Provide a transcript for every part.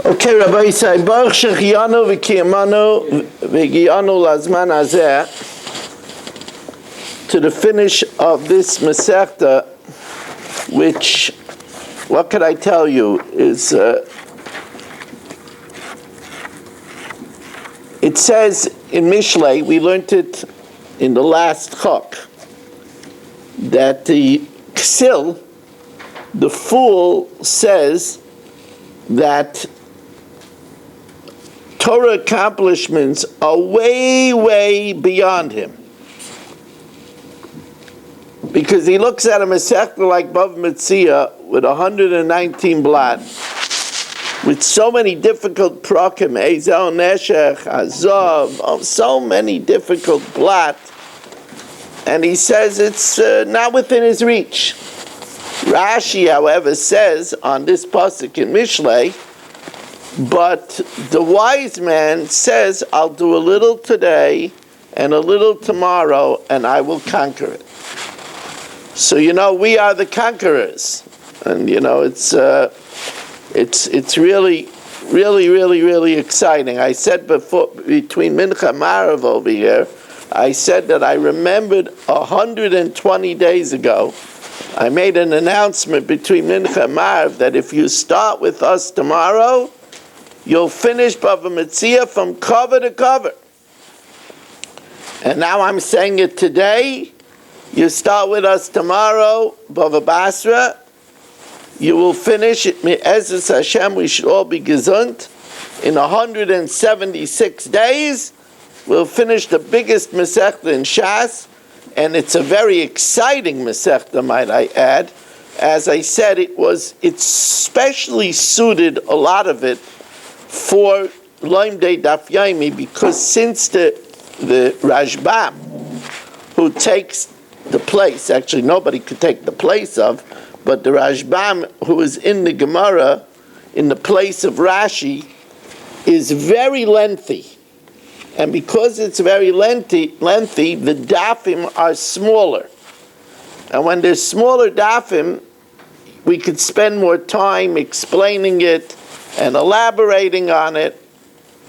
Okay, Rabbi Yisai, Baruch Shechiyanu v'kiyamanu v'giyanu lazman hazeh, to the finish of this Masechta, which, what could I tell you, is, it says in Mishlei, we learned it in the last Chok, that the Ksil, the fool, says that Torah accomplishments are way, way beyond him. Because he looks at a Masechta like Bava Metzia with 119 blot, with so many difficult prokim, Ezel, Neshech, Azov, so many difficult blot, and he says it's not within his reach. Rashi, however, says on this pasuk in Mishlei, but the wise man says, I'll do a little today and a little tomorrow, and I will conquer it. So, we are the conquerors. And, it's really, really, really, really exciting. I said before, between Mincha and Marav over here, I said that I remembered 120 days ago, I made an announcement between Mincha and Marav that if you start with us tomorrow, you'll finish Bava Metzia from cover to cover. And now I'm saying it today. You start with us tomorrow, Bava Basra. You will finish it. Me'ezus Hashem, we should all be gesund. In 176 days, we'll finish the biggest Masechta in Shas. And it's a very exciting Masechta, might I add. As I said, it's specially suited, a lot of it, for Loimdei Daf Yomi, because since the Rashbam, who takes the place, actually nobody could take the place of, but the Rashbam, who is in the Gemara, in the place of Rashi, is very lengthy. And because it's very lengthy, the dafim are smaller. And when there's smaller dafim, we could spend more time explaining it and elaborating on it,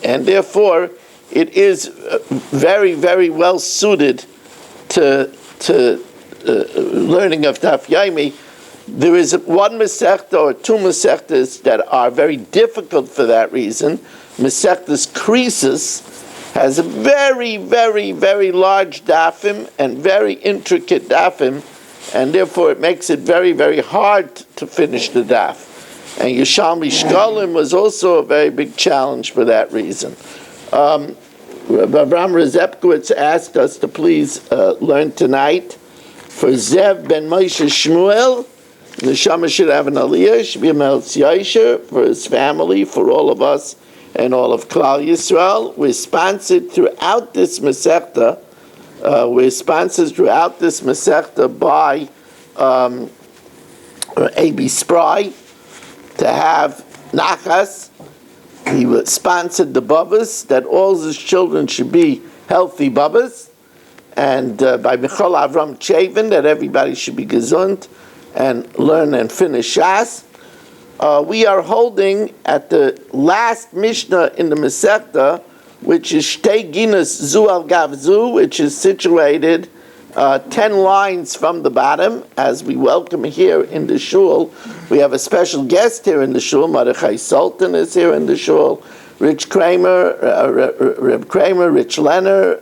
and therefore it is very, very well suited to learning of Daf Yomi. There is one Masechta or two Masechtas that are very difficult for that reason. Masechtas Krisis has a very, very, very large dafim and very intricate dafim, and therefore it makes it very, very hard to finish the daf. And Yishalmi Shkolim was also a very big challenge for that reason. Rabbi Avram Rezepkowitz asked us to please learn tonight for Zev ben Moshe Shmuel. The Neshama should have an aliyah, should be a Meltz Yosher for his family, for all of us, and all of Klal Yisrael. We're sponsored throughout this Masechta. By A.B. Spry, to have Nachas. He sponsored the Bavas, that all his children should be healthy Bavas, and by Michal Avram Chavin, that everybody should be gesund and learn and finish Shas. We are holding at the last Mishnah in the Masechta, which is Shtei Ginas Zu al Gav Zu, which is situated 10 lines from the bottom, as we welcome here in the shul. We have a special guest here in the shul. Mordechai Sultan is here in the shul. Rich Kramer, Reb Kramer, Rich Lenner,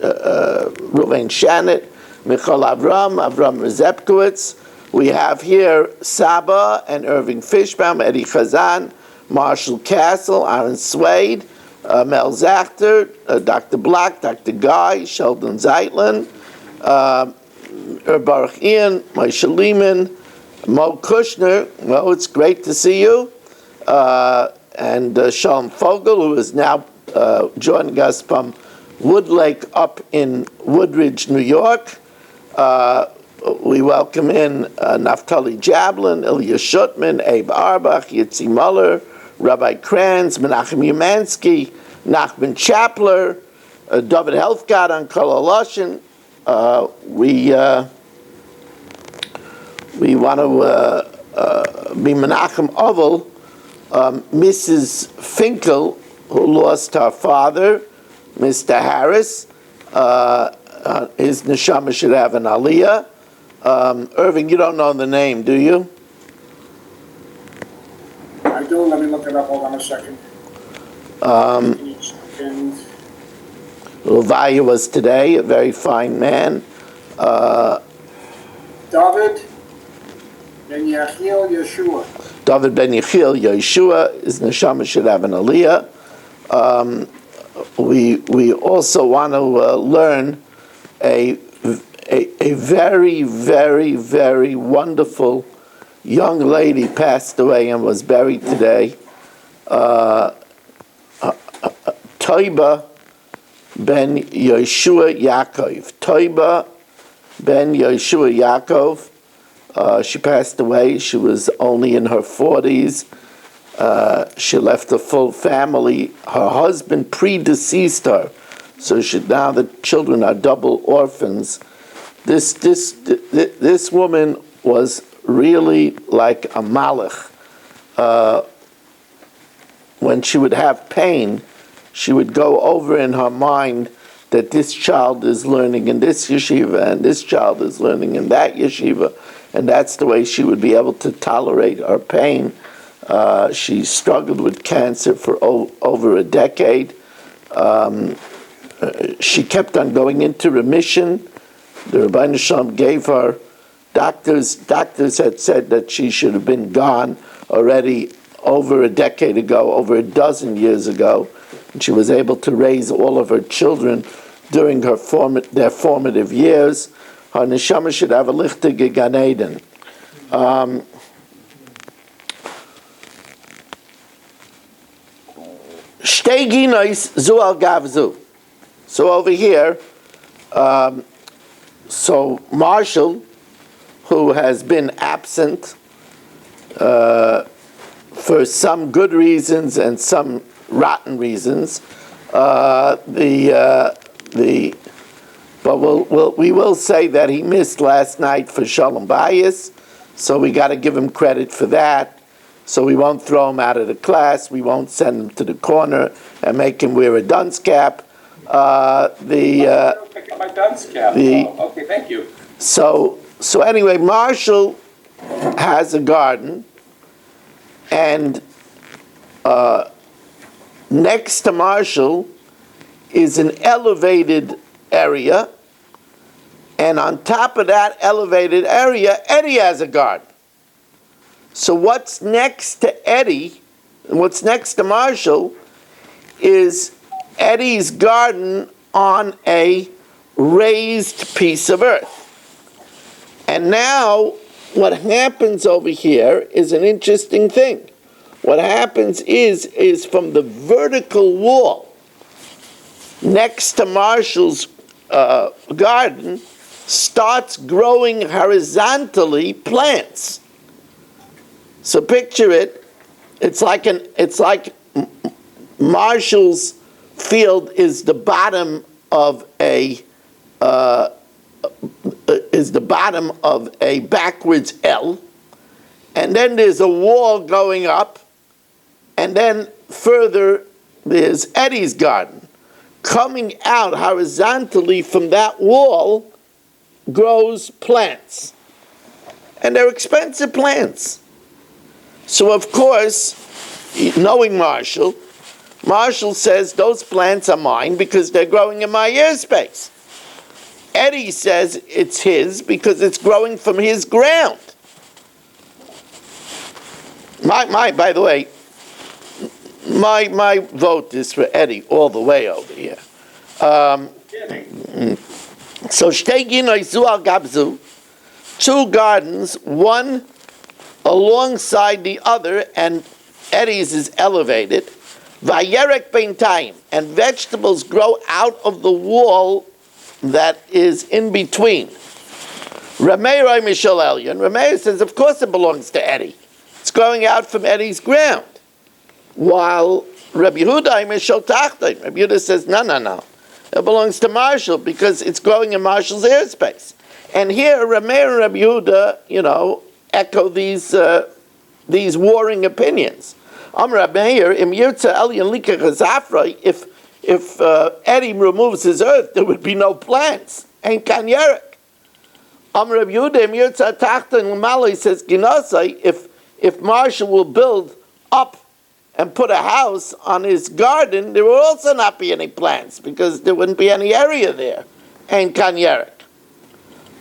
Ruvain Shanit, Michal Avram Rezepkowitz. We have here Saba and Irving Fishbaum, Eddie Chazan, Marshall Castle, Aaron Swade, Mel Zachter, Dr. Black, Dr. Guy, Sheldon Zeitlin, Baruch Ian, Moshe Lehman, Mo Kushner. Well, it's great to see you. And Shalom Fogel, who is now joining us from Woodlake up in Woodridge, New York. We welcome in Naftali Jablin, Ilya Shutman, Abe Arbach, Yitzi Muller, Rabbi Kranz, Menachem Umansky, Nachman Chapler, David Helfgott on Kol Haloshin. We want to be Menachem Oval Mrs. Finkel, who lost her father, Mr. Harris, his neshama should have an aliyah. Irving, you don't know the name, do you? I do. Let me look it up. Hold on a second. Each second. Levaya was today, a very fine man. David Ben Yachiel Yeshua. David Ben Yechiel Yeshua, his neshama should have an aliyah. We also want to learn a very, very, very wonderful young lady passed away and was buried today. Toiba Ben Yeshua Yaakov. Toiba Ben Yeshua Yaakov. She passed away. She was only in her 40s. She left a full family. Her husband predeceased her, so now the children are double orphans. This woman was really like a malach. When she would have pain, she would go over in her mind that this child is learning in this yeshiva and this child is learning in that yeshiva, and that's the way she would be able to tolerate her pain. She struggled with cancer for over a decade. She kept on going into remission. The Rebbeinu Shalom gave her, doctors had said that she should have been gone already over a decade ago, over a dozen years ago. And she was able to raise all of her children during their formative years. Her neshama should have a lichtige Gan Eden. Shtei ginois zu al gavzu. So over here, so Marshall, who has been absent for some good reasons and some rotten reasons, but we will say that he missed last night for Shalom Bayis, so we got to give him credit for that. So we won't throw him out of the class. We won't send him to the corner and make him wear a dunce cap. I don't pick up my dunce cap. Okay, thank you. So anyway, Marshall has a garden, and next to Marshall is an elevated area, and on top of that elevated area, Eddie has a garden. So what's next to Eddie, and what's next to Marshall, is Eddie's garden on a raised piece of earth. And now, what happens over here is an interesting thing. What happens is from the vertical wall next to Marshall's garden starts growing horizontally plants. So picture it. It's like Marshall's field is the bottom of a backwards L, and then there's a wall going up, and then further there's Eddie's garden. Coming out horizontally from that wall grows plants, and they're expensive plants. So of course, knowing Marshall says those plants are mine because they're growing in my airspace. Eddie says it's his because it's growing from his ground. By the way, my vote is for Eddie all the way over here. So shtei ginoi zu al gabzu, two gardens, one alongside the other, and Eddie's is elevated. Vayerek beintayim, and vegetables grow out of the wall that is in between. Rameir Mishal Elyon. Rameir says, of course it belongs to Eddie. It's growing out from Eddie's ground. While Rabbi Yehuda Mishal Tachtay. Rabbi Yehuda says, no. It belongs to Marshall because it's growing in Marshall's airspace. And here, Rameir and Rabbi Yehuda, echo these warring opinions. Amr Meir, Im Yirtza Elyon Likach Azafra, if Eddie removes his earth, there would be no plants. Ain't kan yerek. Amr Yehuda, Im Yirtza Tachta and Lamala, he says, Ginasai, if Marshall will build up and put a house on his garden, there will also not be any plants, because there wouldn't be any area there. Ain't kan yerek.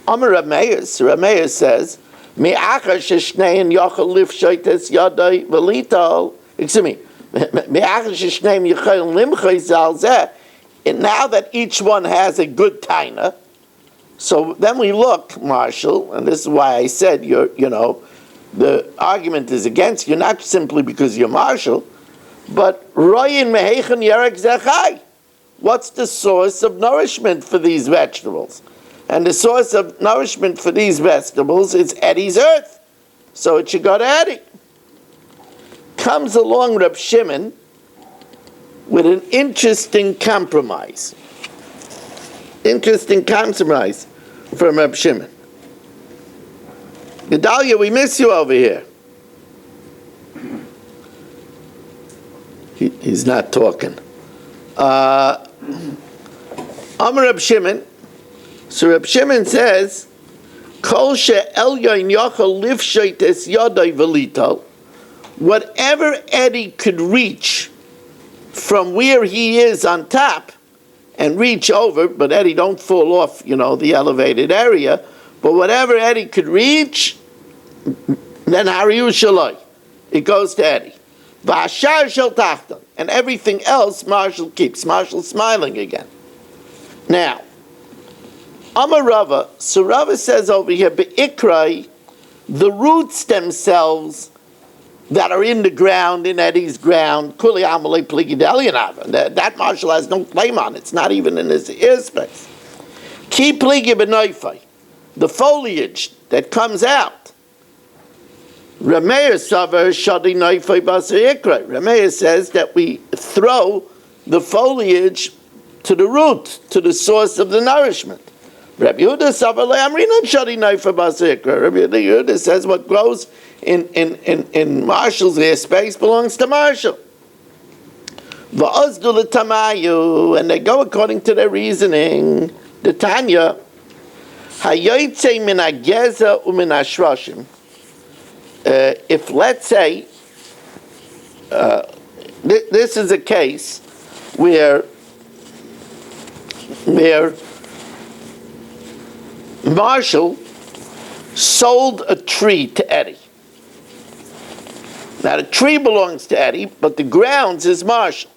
Amr Rameir says, Mi'achar sheshnein yochel lifshoites yadai v'lital. Excuse me. Mi'achar sheshnein yochel limchoi zal zeh. And now that each one has a good taina, so then we look, Marshall, and this is why I said the argument is against you, not simply because you're Marshall, but royin mehechen yerek zechai. What's the source of nourishment for these vegetables? And the source of nourishment for these vegetables is Eddie's earth. So it should go to Eddie. Comes along Reb Shimon with an interesting compromise. Interesting compromise from Reb Shimon. Gedalia, we miss you over here. He's not talking. Amar Reb Shimon. So Reb Shimon says, Kol she'elyon yochel lifshoites yodai v'lital, whatever Eddie could reach from where he is on top and reach over, but Eddie don't fall off, the elevated area, but whatever Eddie could reach, then hariyu shaloi, it goes to Eddie. V'ashar shel tachton, and everything else Marshall keeps. Marshall's smiling again. Now, Amar Rava, so Rava says over here, Be'ikrai, the roots themselves that are in the ground, in Eddie's ground, Kuli Amalei Pligi Delyanava, that Marshall has no claim on, it's not even in his airspace. Ki Pligi Benoifai, the foliage that comes out. Rameir Savar Shadi Noifai Basa Ikrai. Rameir says that we throw the foliage to the root, to the source of the nourishment. Rabbi Yehuda says what grows in Marshall's airspace belongs to Marshall. And they go according to their reasoning. The Tanya, if let's say this is a case where Marshall sold a tree to Eddie. Now the tree belongs to Eddie, but the grounds is Marshall.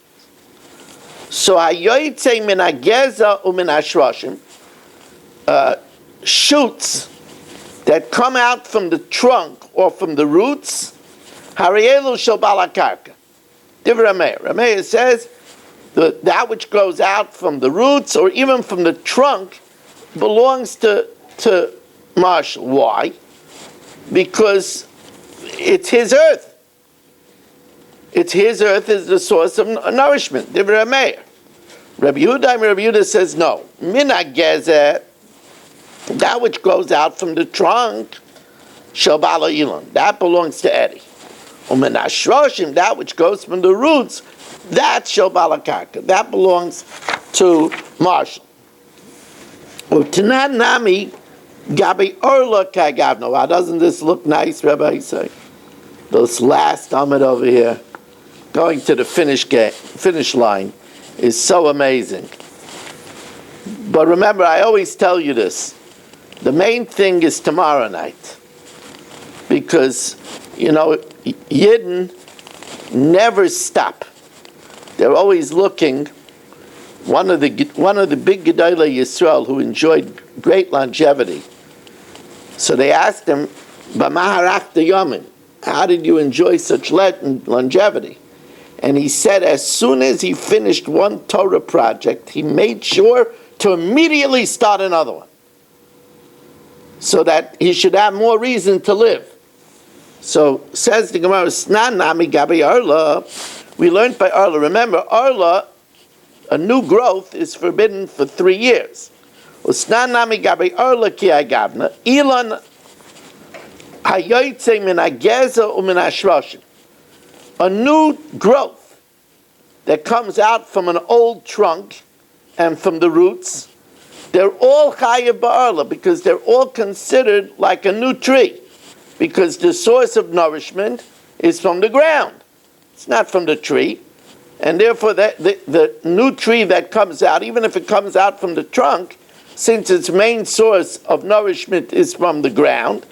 So hayoytze min hageza umin hashrashim, shoots that come out from the trunk or from the roots, harielu shel balakarka. Divrei Rameir. Rameir says that which grows out from the roots or even from the trunk belongs to Marshall. Why? Because it's his earth. It's his earth is the source of nourishment. Divrei Rameir. Rabbi Yehuda says no. Min hagezeh, that which grows out from the trunk, shel bala ilan, that belongs to Eddie. Umin hashroshim, that which goes from the roots, that shel bala karka, that belongs to Marshall. U'tanan nami gabi orla kagavno. How doesn't this look nice, Rabbi say? This last Amid over here, going to the finish line, is so amazing. But remember, I always tell you this. The main thing is tomorrow night. Because, Yidden never stop. They're always looking. One of the big Gedolei Yisrael who enjoyed great longevity. So they asked him, B'maharach Yamin, how did you enjoy such longevity? And he said as soon as he finished one Torah project, he made sure to immediately start another one, so that he should have more reason to live. So says the Gemara, Snan Nami Gabi Arla. We learned by Arla. Remember, Arla, a new growth is forbidden for 3 years. Snan Nami Gabi Arla Ki Agavna Ilan Hayoytze Min Hageza Umin Hashrashim. a new growth that comes out from an old trunk and from the roots, they're all chayav ba'arla because they're all considered like a new tree, because the source of nourishment is from the ground. It's not from the tree. And therefore, the new tree that comes out, even if it comes out from the trunk, since its main source of nourishment is from the ground,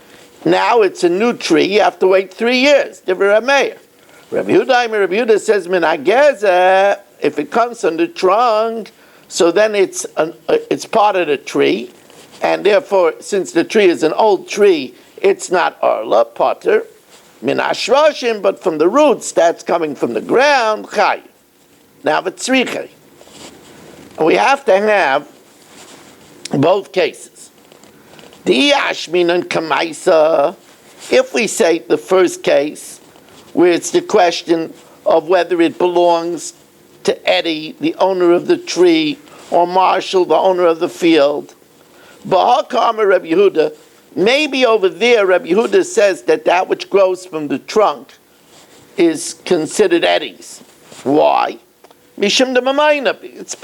now it's a new tree. You have to wait 3 years. Rabbi Yehuda says, if it comes from the trunk, so then it's part of the tree, and therefore, since the tree is an old tree, it's not arla, potter, min ashrashim, but from the roots, that's coming from the ground, chay. Now, v'tzrichei. We have to have both cases. Di'ashmin and kamaisa. If we say the first case, where it's the question of whether it belongs to Eddie, the owner of the tree, or Marshall, the owner of the field, Ba'akama Rabbi Yehuda, maybe over there Rabbi Yehuda says that which grows from the trunk is considered Eddie's. Why? Mishum de Mamayna. It's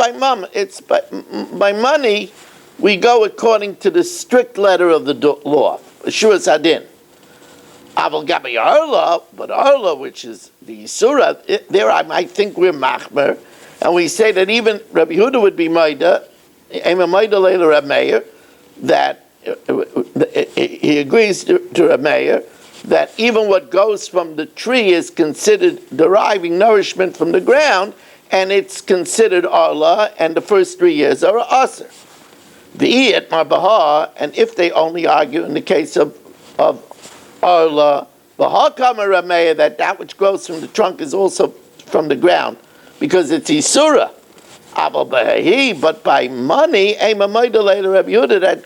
by money. We go according to the strict letter of the law. Shuras Hadin. Aval Gabi Arla, but Arla, which is the Yisura, there I might think we're Machmer, and we say that even Rabbi Yehuda would be Maida, Ema Maida Leila Rab Meir, that he agrees to Rab Meir, that even what goes from the tree is considered deriving nourishment from the ground, and it's considered Arla, and the first 3 years are Aser. The at Marbahar, and if they only argue in the case of Arla, Bahakama Rameya, that which grows from the trunk is also from the ground, because it's Isura. But by money, that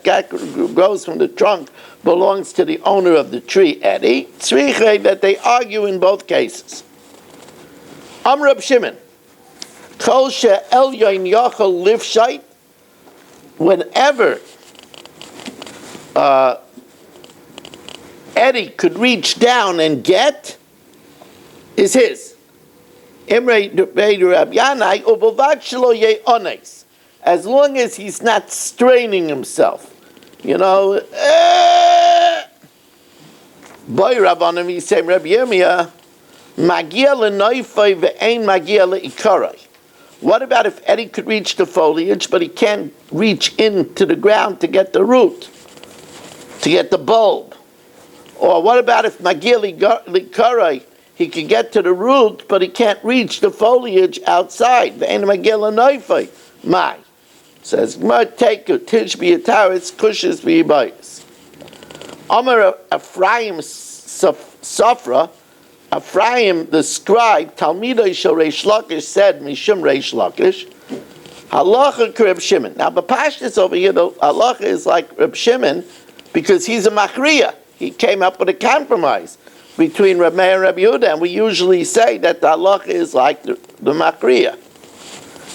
grows from the trunk belongs to the owner of the tree, Eddie. That they argue in both cases. Rab Shimon. Kol she'el yoin yachol livshait. Whenever Eddie could reach down and get, is his. As long as he's not straining himself. Boy, Rabbanim, he said, Rabbi Yirmiyah, magia l'noifai ve'ein magia le'ikarai. What about if Eddie could reach the foliage, but he can't reach into the ground to get the root, to get the bulb? Or what about if magia l'ikarai, he could get to the root, but he can't reach the foliage outside? Ve'ein magia l'noifai. My. Says, take it, tishbi ataris, kushis v'yibayis. Amar Ephraim Safra, Ephraim the scribe, Talmidei shel Reish Lakish, said, Mishum Reish Lakish, Halacha k'Reb Shimon. Now, B'Pashtus over here, the halacha is like Reb Shimon, because he's a machriya. He came up with a compromise between Reb Meir and Reb Yehuda, and we usually say that the halacha is like the machriya.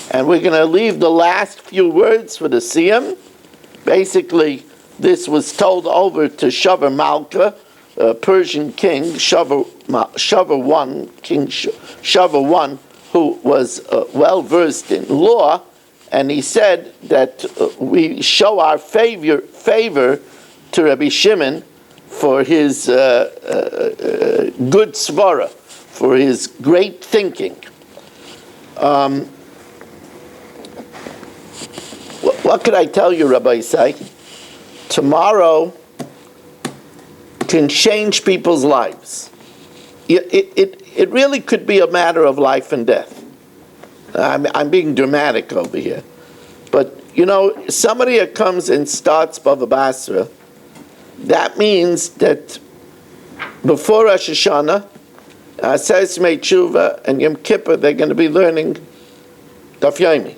And we're going to leave the last few words for the Siyam. Basically, this was told over to Shavar Malka, Persian king, Shavar I, who was well versed in law, and he said that we show our favor to Rabbi Shimon for his good svara, for his great thinking. What could I tell you, Rabbi Isai? Tomorrow can change people's lives. It really could be a matter of life and death. I'm being dramatic over here. But, somebody that comes and starts Bava Basra, that means that before Rosh Hashanah, Aseret Yemei Tshuva, and Yom Kippur, they're going to be learning Daf Yomi.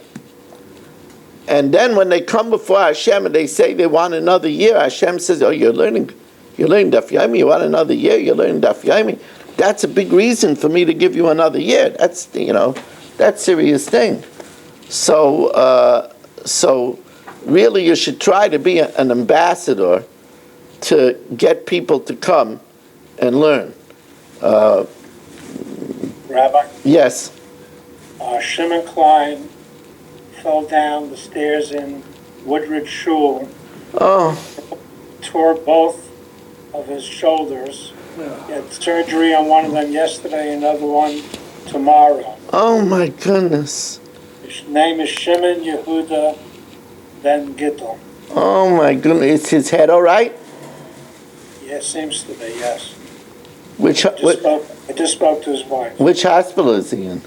And then when they come before Hashem and they say they want another year, Hashem says, oh, you're learning Daf Yomi, you want another year, you're learning Daf Yomi. That's a big reason for me to give you another year. That's, that's serious thing. So really you should try to be an ambassador to get people to come and learn. Rabbi, Yes. Shimon Klein fell down the stairs in Woodridge Shul, Oh, tore both of his shoulders. He had surgery on one of them yesterday, another one tomorrow. oh my goodness. His name is Shimon Yehuda Ben Gittel. Oh my goodness. Is his head all right? Yes, seems to be, yes. Which I just spoke to his wife. which hospital is he in?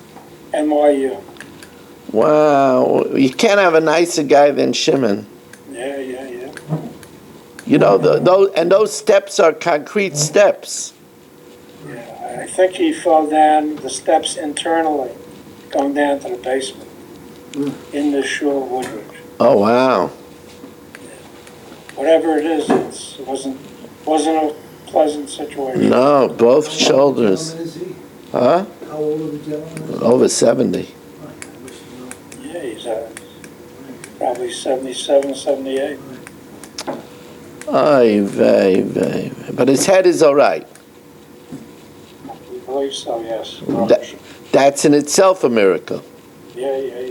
NYU. Wow. You can't have a nicer guy than Shimon. Yeah. You know, those steps are concrete steps. Yeah, I think he fell down the steps internally, going down to the basement in the shul Woodridge. Oh wow. Whatever it is, it wasn't a pleasant situation. No, both shoulders. How old is he? Huh? How old of the gentleman? Over 70. I wish to know. Yeah, he's probably 77, 78. Ay, vey. But his head is all right. We believe so, yes. That's in itself a miracle. Yeah.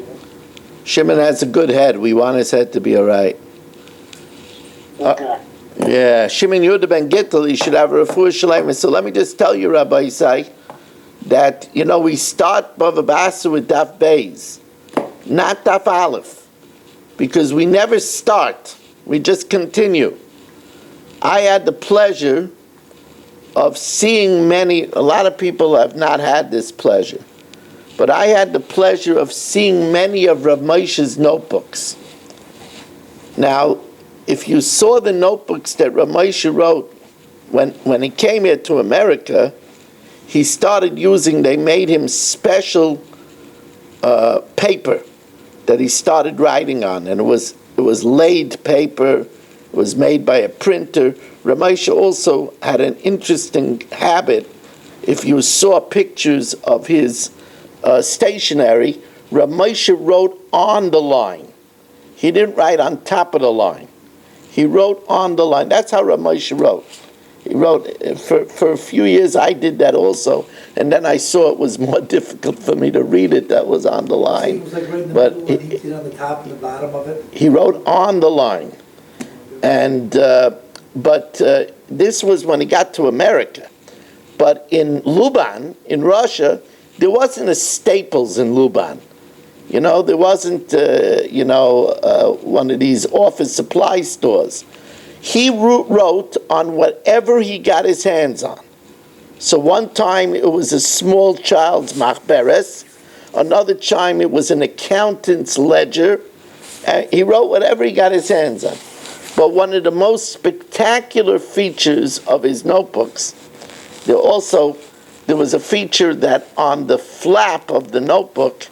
Shimon has a good head. We want his head to be all right. Okay. Yeah, Shimon Yehuda Ben Gittel, he should have a refuah shalem. So let me just tell you, Rabbi Isai, that, we start Bava Metzia with Daf Beis, not Daf Aleph, because we never start. We just continue. I had the pleasure of seeing a lot of people have not had this pleasure, but I had the pleasure of seeing many of Rav Moshe's notebooks. Now, if you saw the notebooks that Rav Moshe wrote when he came here to America, he started they made him special paper that he started writing on, and it was laid paper. It was made by a printer. Rav Moshe also had an interesting habit. If you saw pictures of his stationery, Rav Moshe wrote on the line. He didn't write on top of the line. He wrote on the line. That's how Rav Moshe wrote. He wrote, for a few years I did that also, and then I saw it was more difficult for me to read it that was on the line. It was like right in the But middle, and he did on the top and the bottom of it. he wrote on the line. And but this was when he got to America. But in Luban, in Russia, there wasn't a Staples in Luban. There wasn't one of these office supply stores. He wrote on whatever he got his hands on. So one time it was a small child's machberes, another time it was an accountant's ledger. He wrote whatever he got his hands on. But one of the most spectacular features of his notebooks, there was a feature that on the flap of the notebook,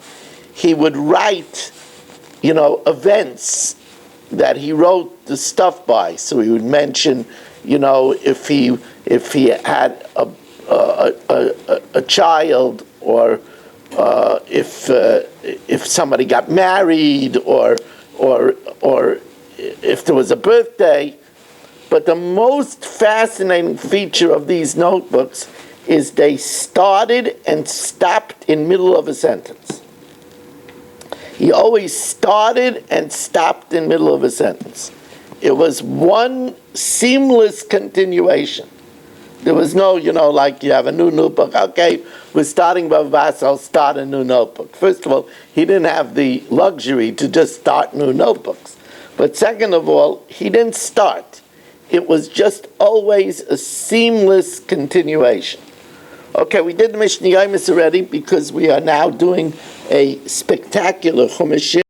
he would write, events that he wrote the stuff by. So he would mention, if he had a child, or if somebody got married, or if there was a birthday. But the most fascinating feature of these notebooks is they started and stopped in middle of a sentence. He always started and stopped in middle of a sentence. It was one seamless continuation. There was no, like you have a new notebook. Okay, we're starting Bava Metzia, I'll start a new notebook. First of all, he didn't have the luxury to just start new notebooks. But second of all, he didn't start. It was just always a seamless continuation. Okay, we did the Mishnah Yomis already because we are now doing a spectacular Chumash.